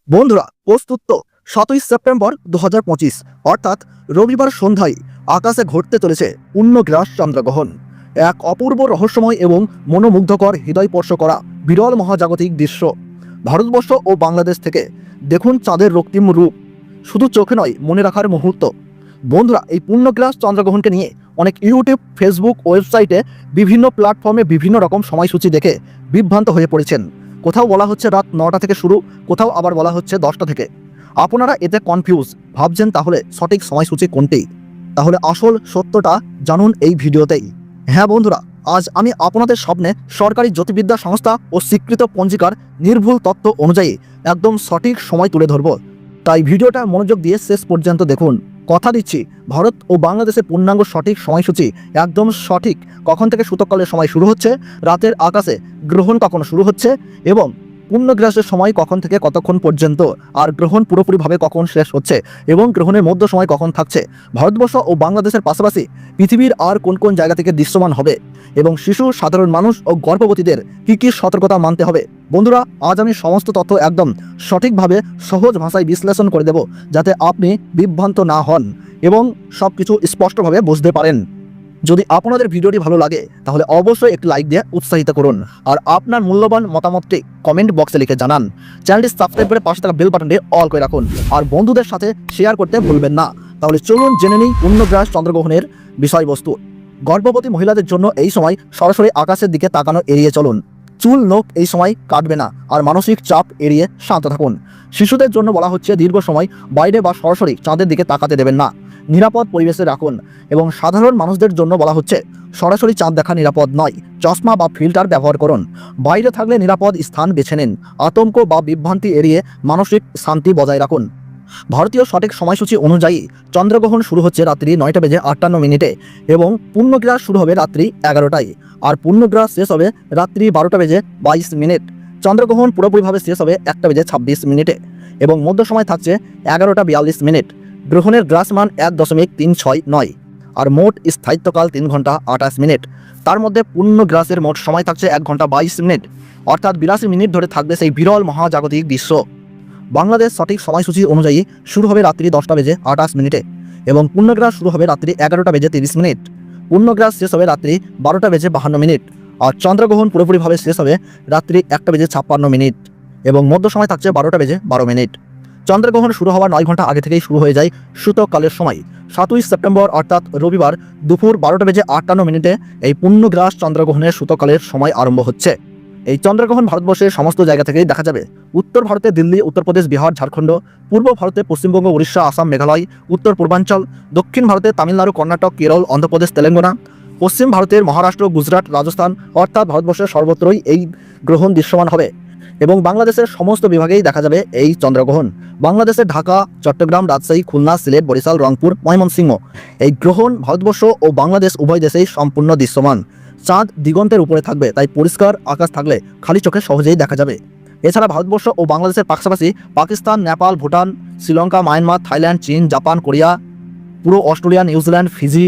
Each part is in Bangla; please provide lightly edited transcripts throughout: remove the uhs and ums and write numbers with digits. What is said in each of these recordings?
বন্ধুরা প্রস্তুত তো 7ই সেপ্টেম্বর 2025 অর্থাৎ রবিবার সন্ধ্যায় আকাশে ঘটতে চলেছে পূর্ণগ্রাস চন্দ্রগ্রহণ। এক অপূর্ব রহস্যময় এবং মনোমুগ্ধকর হৃদয়স্পর্শ করা বিরল মহাজাগতিক দৃশ্য। ভারতবর্ষ ও বাংলাদেশ থেকে দেখুন চাঁদের রক্তিম রূপ, শুধু চোখে নয় মনে রাখার মুহূর্ত। বন্ধুরা, এই পূর্ণগ্রাস চন্দ্রগ্রহণকে নিয়ে অনেক ইউটিউব, ফেসবুক, ওয়েবসাইটে বিভিন্ন প্ল্যাটফর্মে বিভিন্ন রকম সময়সূচি দেখে বিভ্রান্ত হয়ে পড়েছেন। কোথাও বলা হচ্ছে রাত 9টা থেকে শুরু, কোথাও আবার বলা হচ্ছে 10টা থেকে। আপনারা এতে কনফিউজ ভাবছেন, তাহলে সঠিক সময়সূচি কোনটি? তাহলে আসল সত্যটা জানুন এই ভিডিওতেই। হ্যাঁ বন্ধুরা, আজ আমি আপনাদের সামনে সরকারি জ্যোতির্বিদ্যা সংস্থা ও স্বীকৃত পঞ্জিকার নির্ভুল তথ্য অনুযায়ী একদম সঠিক সময় তুলে ধরব। তাই ভিডিওটা মনোযোগ দিয়ে শেষ পর্যন্ত দেখুন। কথা দিচ্ছি, ভারত ও বাংলাদেশের পূর্ণাঙ্গ সঠিক সময়সূচি একদম সঠিক। কখন থেকে সূতককালের সময় শুরু হচ্ছে, রাতের আকাশে গ্রহণ কখন শুরু হচ্ছে এবং পূর্ণগ্রাসের সময় কখন থেকে কতক্ষণ পর্যন্ত, আর গ্রহণ পুরোপুরিভাবে কখন শেষ হচ্ছে এবং গ্রহণের মধ্য সময় কখন থাকছে, ভারতবর্ষ ও বাংলাদেশের পাশাপাশি পৃথিবীর আর কোন কোন জায়গা থেকে দৃশ্যমান হবে এবং শিশু, সাধারণ মানুষ ও গর্ভবতীদের কী কী সতর্কতা মানতে হবে। বন্ধুরা, আজ আমি সমস্ত তথ্য একদম সঠিকভাবে সহজ ভাষায় বিশ্লেষণ করে দেব, যাতে আপনি বিভ্রান্ত না হন এবং সব কিছু স্পষ্টভাবে বুঝতে পারেন। যদি আপনাদের ভিডিওটি ভালো লাগে তাহলে অবশ্যই একটি লাইক দিয়ে উৎসাহিত করুন, আর আপনার মূল্যবান মতামতটি কমেন্ট বক্সে লিখে জানান। চ্যানেলটি সাবস্ক্রাইব করে পাশে থাকা বেল বাটনটি অল করে রাখুন আর বন্ধুদের সাথে শেয়ার করতে ভুলবেন না। তাহলে চলুন জেনে নিই পূর্ণগ্রাস চন্দ্রগ্রহণের বিষয়বস্তু। গর্ভবতী মহিলাদের জন্য এই সময় সরাসরি আকাশের দিকে তাকানো এড়িয়ে চলুন। চুল, নখ এই সময় কাটবে না, আর মানসিক চাপ এড়িয়ে শান্ত থাকুন। শিশুদের জন্য বলা হচ্ছে দীর্ঘ সময় বাইরে বা সরাসরি চাঁদের দিকে তাকাতে দেবেন না, নিরাপদ পরিবেশে রাখুন। এবং সাধারণ মানুষদের জন্য বলা হচ্ছে সরাসরি চাঁদ দেখা নিরাপদ নয়, চশমা বা ফিল্টার ব্যবহার করুন। বাইরে থাকলে নিরাপদ স্থান বেছে নিন, আতঙ্ক বা বিভ্রান্তি এড়িয়ে মানসিক শান্তি বজায় রাখুন। ভারতীয় সঠিক সময়সূচি অনুযায়ী চন্দ্রগ্রহণ শুরু হচ্ছে রাত্রি 9:58 এবং পূর্ণগ্রাস শুরু হবে রাত্রি 11টায়, আর পূর্ণগ্রাস শেষ হবে রাত্রি 12:22। চন্দ্রগ্রহণ পুরোপুরিভাবে শেষ হবে 1:26 এবং মধ্য সময় থাকছে 11:42। গ্রহণের গ্রাসমান 1.369 আর মোট স্থায়িত্বকাল 3 ঘন্টা 28 মিনিট। তার মধ্যে পূর্ণগ্রাসের মোট সময় থাকছে 1 ঘন্টা 22 মিনিট, অর্থাৎ 82 মিনিট ধরে থাকবে সেই বিরল মহাজাগতিক দৃশ্য। বাংলাদেশ সঠিক সময়সূচি অনুযায়ী শুরু হবে রাত্রি 10:28 এবং পূর্ণগ্রাস শুরু হবে রাত্রি 11:30। পূর্ণগ্রাস শেষ হবে রাত্রি 12:52 আর চন্দ্রগ্রহণ পুরোপুরিভাবে শেষ হবে রাত্রি 1:56 এবং মধ্য সময় থাকছে 12:12। চন্দ্রগ্রহণ শুরু হওয়ার 9 ঘন্টা আগে থেকেই শুরু হয়ে যায় সূতককালের সময়। 7ই সেপ্টেম্বর অর্থাৎ রবিবার দুপুর 12:58 এই পূর্ণগ্রাস চন্দ্রগ্রহণের সূতককালের সময় আরম্ভ হচ্ছে। এই চন্দ্রগ্রহণ ভারতবর্ষের সমস্ত জায়গা থেকেই দেখা যাবে। উত্তর ভারতে দিল্লি, উত্তরপ্রদেশ, বিহার, ঝাড়খণ্ড; পূর্ব ভারতে পশ্চিমবঙ্গ, উড়িষ্যা, আসাম, মেঘালয়; উত্তর পূর্বাঞ্চল; দক্ষিণ ভারতে তামিলনাড়ু, কর্ণাটক, কেরল, অন্ধ্রপ্রদেশ, তেলেঙ্গানা; পশ্চিম ভারতের মহারাষ্ট্র, গুজরাট, রাজস্থান, অর্থাৎ ভারতবর্ষের সর্বত্রই এই গ্রহণ দৃশ্যমান হবে এবং বাংলাদেশের সমস্ত বিভাগেই দেখা যাবে এই চন্দ্রগ্রহণ। বাংলাদেশের ঢাকা, চট্টগ্রাম, রাজশাহী, খুলনা, সিলেট, বরিশাল, রংপুর, ময়মনসিংহ এই গ্রহণ ভারতবর্ষ ও বাংলাদেশ উভয় দেশেই সম্পূর্ণ দৃশ্যমান। চাঁদ দিগন্তের উপরে থাকবে, তাই পরিষ্কার আকাশ থাকলে খালি চোখে সহজেই দেখা যাবে। এছাড়া ভারতবর্ষ ও বাংলাদেশের পাশাপাশি পাকিস্তান, নেপাল, ভুটান, শ্রীলঙ্কা, মায়ানমার, থাইল্যান্ড, চীন, জাপান, কোরিয়া, পুরো Australia, New Zealand, Fiji,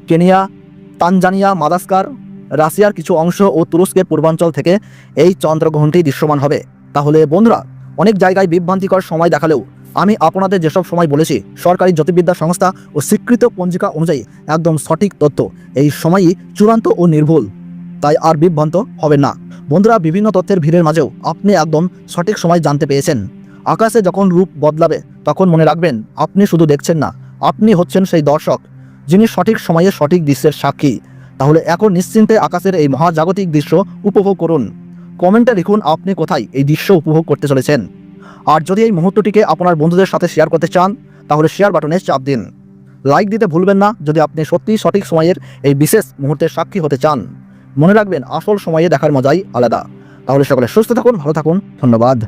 Kenya, Tanzania, Madagascar, রাশিয়ার কিছু অংশ ও তুরস্কের পূর্বাঞ্চল থেকে এই চন্দ্রগ্রহণটি দৃশ্যমান হবে। তাহলে বন্ধুরা, অনেক জায়গায় বিভ্রান্তিকর সময় দেখালেও আমি আপনাদের যেসব সময় বলেছি সরকারি জ্যোতির্বিদ্যা সংস্থা ও স্বীকৃত পঞ্জিকা অনুযায়ী একদম সঠিক তথ্য। এই সময়ই চূড়ান্ত ও নির্ভুল, তাই আর বিভ্রান্ত হবেন না। বন্ধুরা, বিভিন্ন তথ্যের ভিড়ের মাঝেও আপনি একদম সঠিক সময় জানতে পেরেছেন। আকাশে যখন রূপ বদলাবে তখন মনে রাখবেন, আপনি শুধু দেখছেন না, আপনি হচ্ছেন সেই দর্শক যিনি সঠিক সময়ে সঠিক দৃশ্যের সাক্ষী। তাহলে এখন নিশ্চিন্তে আকাশের এই মহাজাগতিক দৃশ্য উপভোগ করুন। কমেন্টে লিখুন আপনি কোথায় এই দৃশ্য উপভোগ করতে চলেছেন। আর যদি এই মুহূর্তটিকে আপনার বন্ধুদের সাথে শেয়ার করতে চান তাহলে শেয়ার বাটনে চাপ দিন। লাইক দিতে ভুলবেন না যদি আপনি সত্যিই সঠিক সময়ের এই বিশেষ মুহূর্তের সাক্ষী হতে চান। মনে রাখবেন, আসল সময়ে দেখার মজাই আলাদা। তাহলে সকলে সুস্থ থাকুন, ভালো থাকুন, ধন্যবাদ।